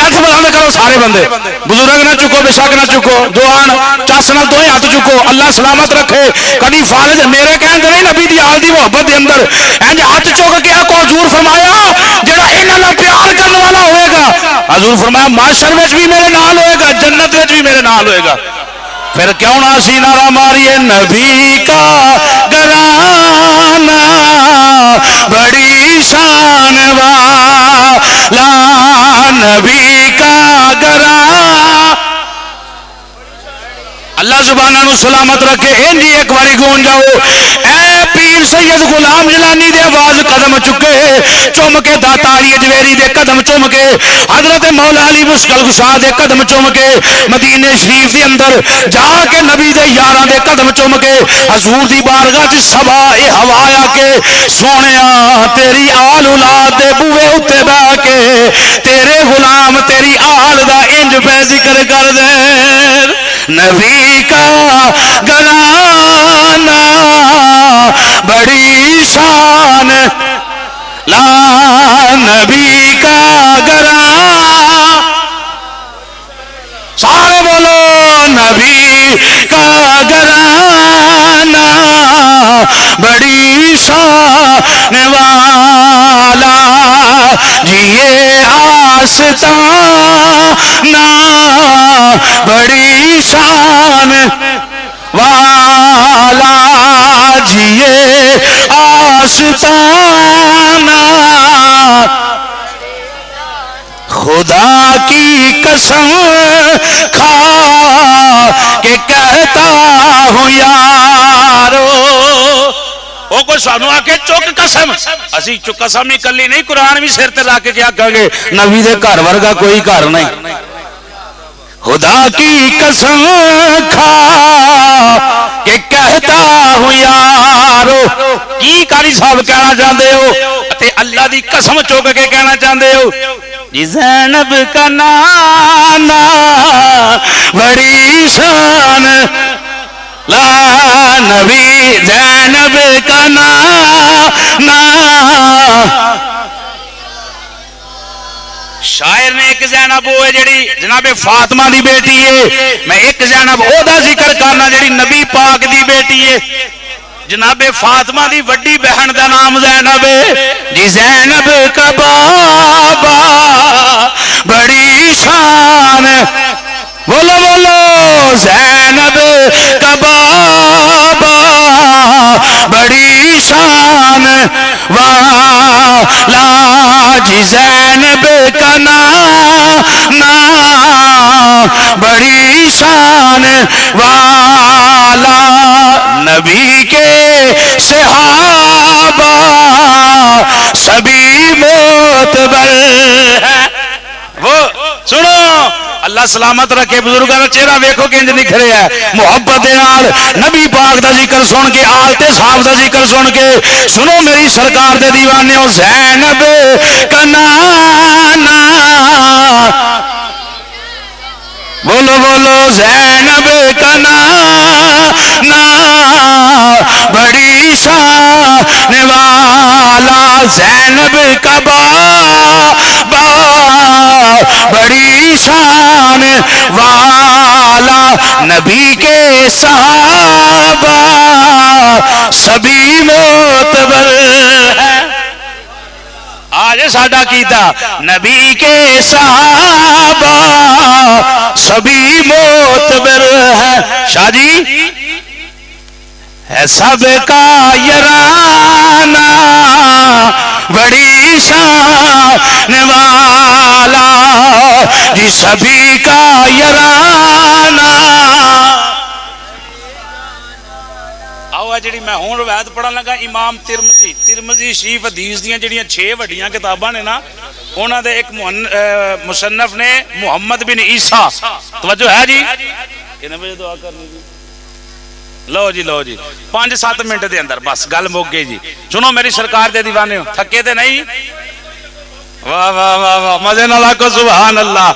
ہاتھ بلند کرو سارے بندے، بزرگ نہ چکو، بے شک نہ چکو، جوان چس نال دوئے ہاتھ چکو، اللہ سلامت رکھے، کبھی فالج میرے کہن دے نہیں، نبی دی آل دی محبت دے اندر انج ہاتھ چک کے آکو حضور فرمایا جڑا انہاں نال پیار کرنے والا ہوئے گا، حضور فرمایا معاشر وچ بھی میرے نال ہوئے گا، جنت وچ بھی میرے نال ہوئے گا۔ پھر کیوں نہ اسی نعرہ ماریے نبی کا گھرانہ بڑی شان والا، نبی کا گھرانہ، اللہ زبانہ نو سلامت رکھے۔ انجی ایک باری گون جاؤ، اے پیر سید غلام جلانی دے آواز قدم چکے، چوم کے داتاری اجویری دے قدم چوم کے، حضرت مولا علی مشکل گشا دے قدم چوم کے، مدینے شریف دے اندر جا کے نبی دے یاراں دے قدم چوم کے، حضور دی بارگاہ چ سبا اے ہوایا کے سونیا تیری آل اولاد دے بوئے اتے بہ کے تیرے غلام تیری آل دا انج پہ ذکر کر دے، نبی کا گھرانہ بڑی شان لا، نبی کا گھرانہ، سارے بولو نبی کا گھرانہ بڑی شان والا، جیے آستانہ بڑی شان والا، جیے آستانہ، خدا کی قسم کھا ہوں یارو وہ کوئی سانو آ کے چک قسم اسی قسم ہی کلی نہیں قرآن بھی سر تے لا کے کیا کہیں گے نبی دے گھر ورگا کوئی گھر نہیں خدا کی قسم کھا کہ کہتا ہوں یارو کی قاری صاحب کہنا چاہتے ہو تے اللہ دی قسم چوک کے کہنا چاہتے ہو جی زینب کا نانا بڑی شان لا نبی زینب کا نانا شاعر نے ایک زینب وہ ہے جڑی جناب فاطمہ دی بیٹی ہے میں ایک زینب او دا ذکر کرنا جڑی نبی پاک دی بیٹی ہے جناب فاطمہ دی وڈی بہن دا نام زینب ہے جی زینب کا بابا بڑی شان بولو بولو زینب کا بابا بڑی شان والا جی زینب کا نانا بڑی شان والا نبی کے صحابہ سبھی معتبر ہیں وہ سنو اللہ سلامت رکھے بزرگاں دا چہرہ ویکھو کہ انج نکھرے ہے محبت دے نال نبی پاک دا ذکر سن کے آل تے صاحب دا ذکر سن کے سنو میری سرکار دے دیوانیوں زینب کا نانا بولو بولو زینب کا نانا بڑی شان والا زینب کا بابا بڑی شان والا نبی کے صحابہ سبھی معتبر ہیں آج ساڈا کیتا نبی کے صحابہ سبھی معتبر ہیں شاہ جی ہے سب کا یارانہ بڑی شان والا جی سبھی کا یارانہ جڑی میں ہوں روایت پڑھن لگا امام ترمذی شریف حدیث دیاں جڑیاں 6 وڈیاں کتاباں نے نا انہاں دے ایک مصنف نے محمد بن عیسیٰ توجہ ہے جی کتنے بجے دعا کرنی جی لو جی 5-7 منٹ دے اندر بس گل مک گئی جی سنو میری سرکار دے دیوانے ہو تھکے تے نہیں واہ واہ واہ واہ مزے نال آکھو سبحان اللہ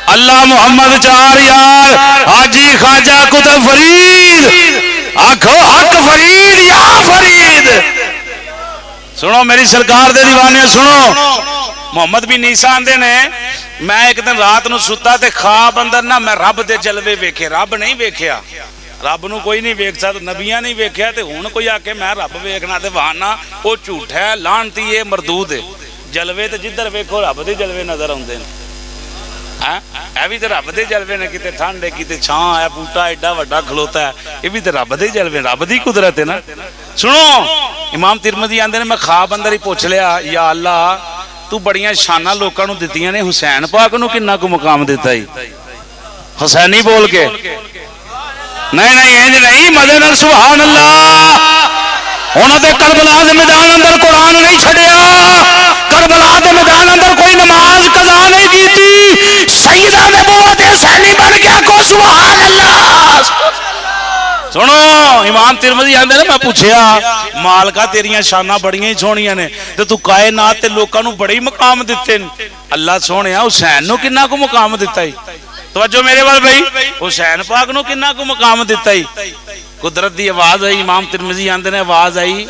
اللہ محمد چار یار حاجی خواجہ کتب فرید آکھو حق فرید یا فرید سنو میری سرکار دے دیوانے سنو محمد بن عیسیٰ آندے نے میں ایک دن رات نو ستا تے خواب اندر نا میں رب دے جلوے ویکھے رب نہیں ویکھیا رب نو کوئی نہیں ویکھ سکتا نبیاں نہیں ویکھیا تے ہن کوئی آکے میں رب ویکھنا تے وانا او جھوٹ ہے لعنتی ہے مردود ہے جلوے تے جدھر ویکھو رب دے جلوے نظر آوندے نے اے بھی تے رب دے جلوے نے کتے ٹھنڈ ہے کتے چھاں ہے بوٹا ایڈا وڈا کھلوتا ہے یہ بھی تے رب دے جلوے رب دی قدرت ہے نا سنو امام ترمذی آندے نے میں خواب اندر ہی پوچھ لیا یا اللہ تو بڑیاں شاناں لوکاں نو دتیاں نے حسین پاک نو کنا کو مقام دیتا ہی حسینی بول کے نہیں انج نہیں مزے نال سبحان اللہ انہاں دے کربلا دے میدان اندر قرآن نہیں چھڈیا کربلا دے میدان اندر کوئی نماز قضا نہیں کیتی سیدہ نبوت حسینی بن گیا کو سبحان اللہ سنو امام ترمذی آندے نے میں پوچھیا مالکا تیریاں شاناں بڑیاں ہی سونیاں نے تے تو کائنات تے لوکاں نو بڑے مقام دتے اللہ سونیا حسین نو کنا کو مقام دتا ہی توجہ میرے وال بھائی حسین پاک نو کنا کو مقام دتا ہی قدرت دی آواز آئی امام ترمذی آندے نے آواز آئی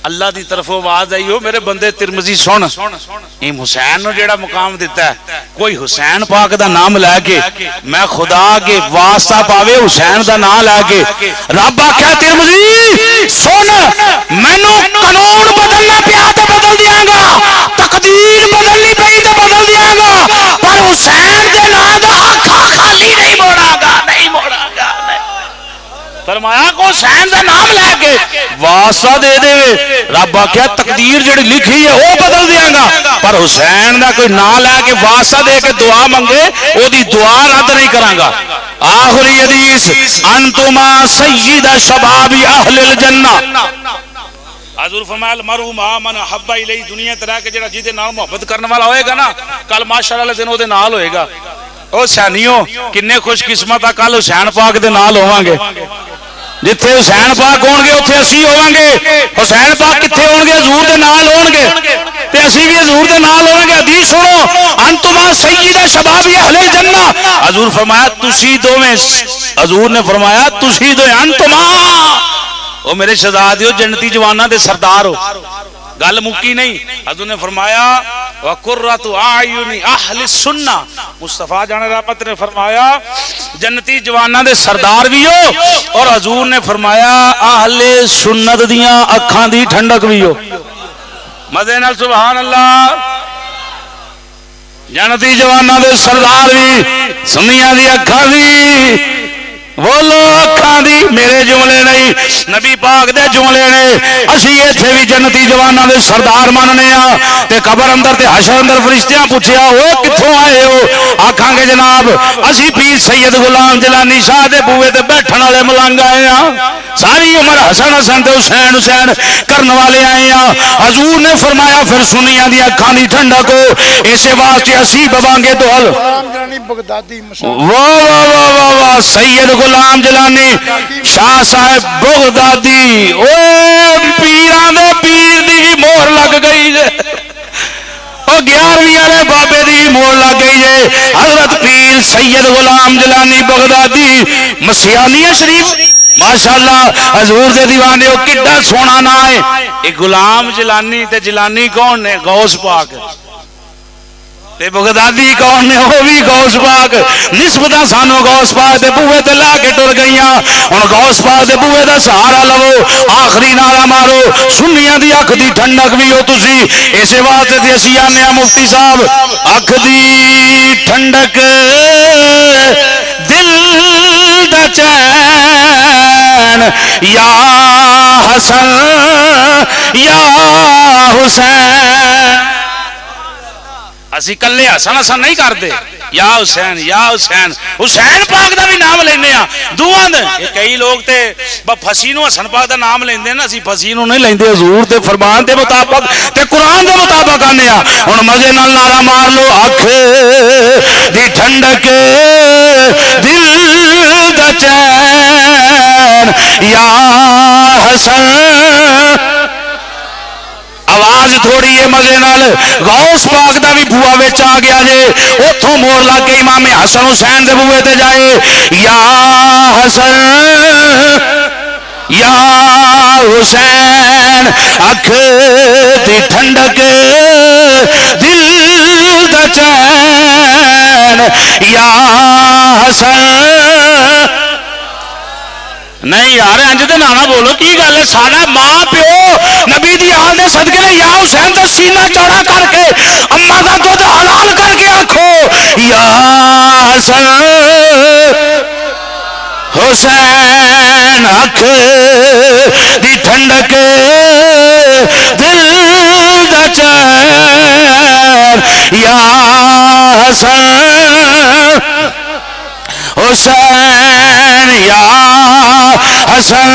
اللہ دی طرف آواز آئی ہو میرے بندے ترمذی سن ایم حسین نو جیڑا مقام دیتا ہے کوئی حسین پاک دا نام لے کے میں خدا کے واسطہ پاوے حسین دا نام لے کے رب آکھیا ترمذی سن مینوں قانون بدلنا پیا تے بدل دیاں گا تقدیر بدلنی پئی تے بدل دیاں گا پر حسین دے نام دا خالی نہیں موڑاں گا نہیں موڑاں گا فرمایا کو حسین دا نام لے کے واسطہ دے دے رب آکھیا تقدیر جڑی لکھی ہے وہ بدل دیاں گا پر حسین دا کوئی نام لے کے واسطہ دے کے دعا منگے او دی دعا رد نہیں کراں گا آخری حدیث انتما سید شباب اہل الجنہ. حضور فرمایا المرء مع من احب الیہ، دنیا تے رہ کے جڑا جہدے نال محبت کرنے والا ہوئے گا نا کل معاشر والے دن او دے نال ہوئے گا. او حسینیو کنے خوش قسمت آ کل حسین پاک دے نال ہوواں گے. جتھے حسین پاک ہون گے اتھے اسی ہوواں گے. حسین پاک کتھے ہون گے؟ حضور دے نال ہون گے تے اسی بھی حضور دے نال ہوواں گے. حدیث سنو انتما سید شباب اہل الجنہ. حضور فرمایا تسی دوویں، حضور نے فرمایا تسی دو انتما او میرے شہزادیو جنتی جواناں دے سردار ہو. گل مکی نہیں. حضور نے فرمایا وقرۃ اعین اہل السنہ، مصطفیٰ جان رحمت نے فرمایا جنتی جواناں دے سردار بھی ہو اور حضور نے فرمایا اہل سنت دیاں اکھاں دی ٹھنڈک بھی ہو. مزے نال سبحان اللہ. جنتی جواناں دے سردار بھی، سنیاں دی اکھاں دی، بولو اکھاں دی. میرے جملے نہیں، نبی پاک دے جملے نے. اسی ایتھے بھی جنتی جواناں دے سردار مننے ہاں تے قبر اندر تے حشر اندر فرشتیاں پوچھیا او کتھوں آئے ہو؟ آکھاں گے جناب اسی پیر سید غلام جلانی شاہ دے بوئے تے بیٹھن والے ملنگ آئے ہاں، ساری عمر حسن حسن تے حسین حسین کرن والے آئے ہاں. حضور نے فرمایا پھر سنیاں دی اکھاں دی ٹھنڈک ہو. اسی واسطے اسی بواں گے تو حل واہ واہ واہ واہ واہ سید غلام جلانی شاہ صاحب بغدادی. او پیراں دے پیر دی بھی مہر لگ گئی جے، او 11ویں والے بابے دی مہر لگ گئی جے. حضرت پیر سید غلام جلانی بغدادی مسیحانیہ شریف ماشاءاللہ حضور دے دیوانے او کڈا سونا نا ہے. ایک غلام جلانی تے جلانی کون نے؟ غوث پاک. تے بغدادی کون نے؟ وہ بھی غوث پاک. نسبتاں سانو غوث پاک دے بوئے تے لا کے ٹر گئیاں. ہن غوث پاک دے بوئے دا سہارا لو، آخری نعرہ مارو، سنیاں دی اکھ دی ٹھنڈک بھی ہو تسی. اسی واسطے تے اسی آنے مفتی صاحب اکھ دی ٹھنڈک دل دا چین یا حسن یا حسین. اسی کلے حسن حسن نہیں کرتے، یا حسین یا حسین. حسین پاک دا بھی نام لینے ہاں دعاں دے. کئی لوگ تے پھسی نو حسن پاک دا نام لیندے نا، اسی پھسی نو نہیں لیندے. حضور دے فرمان دے مطابق تے قرآن دے مطابق آنے ہاں. ہن مزے نال نعرہ مار لو اکھ دی ٹھنڈک دل دا چین یا حسن. آواز تھوڑی ہے مزے نال. غوث پاک دا بھی بوا وچ آ گیا جے. اوتھوں مور لگ کے امام حسن حسین دے بوئے تے جائے یا حسن یا حسین اکھ دی ٹھنڈک دل دا چین یا حسن. نہیں یار انج تے نہ بولو کی گل ہے. سارا ماں پیو نبی دی آل دے صدقے نے یا حسین دا سینہ چوڑا کر کے اما دا دودھ حلال کر کے آکھو یا حسن حسین اکھ دی ٹھنڈک دل دا چین یا حسن حسین یا حسن.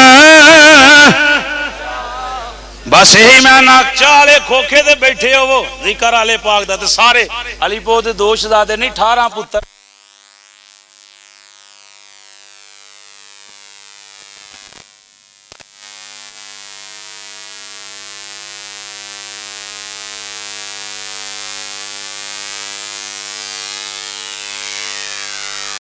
بس یہی میں ناکچا والے کھوکھے دے بیٹھے ہو ذکر والے پاک دا تے سارے علی پو دے 2 شہزادے نہیں 18 پتر.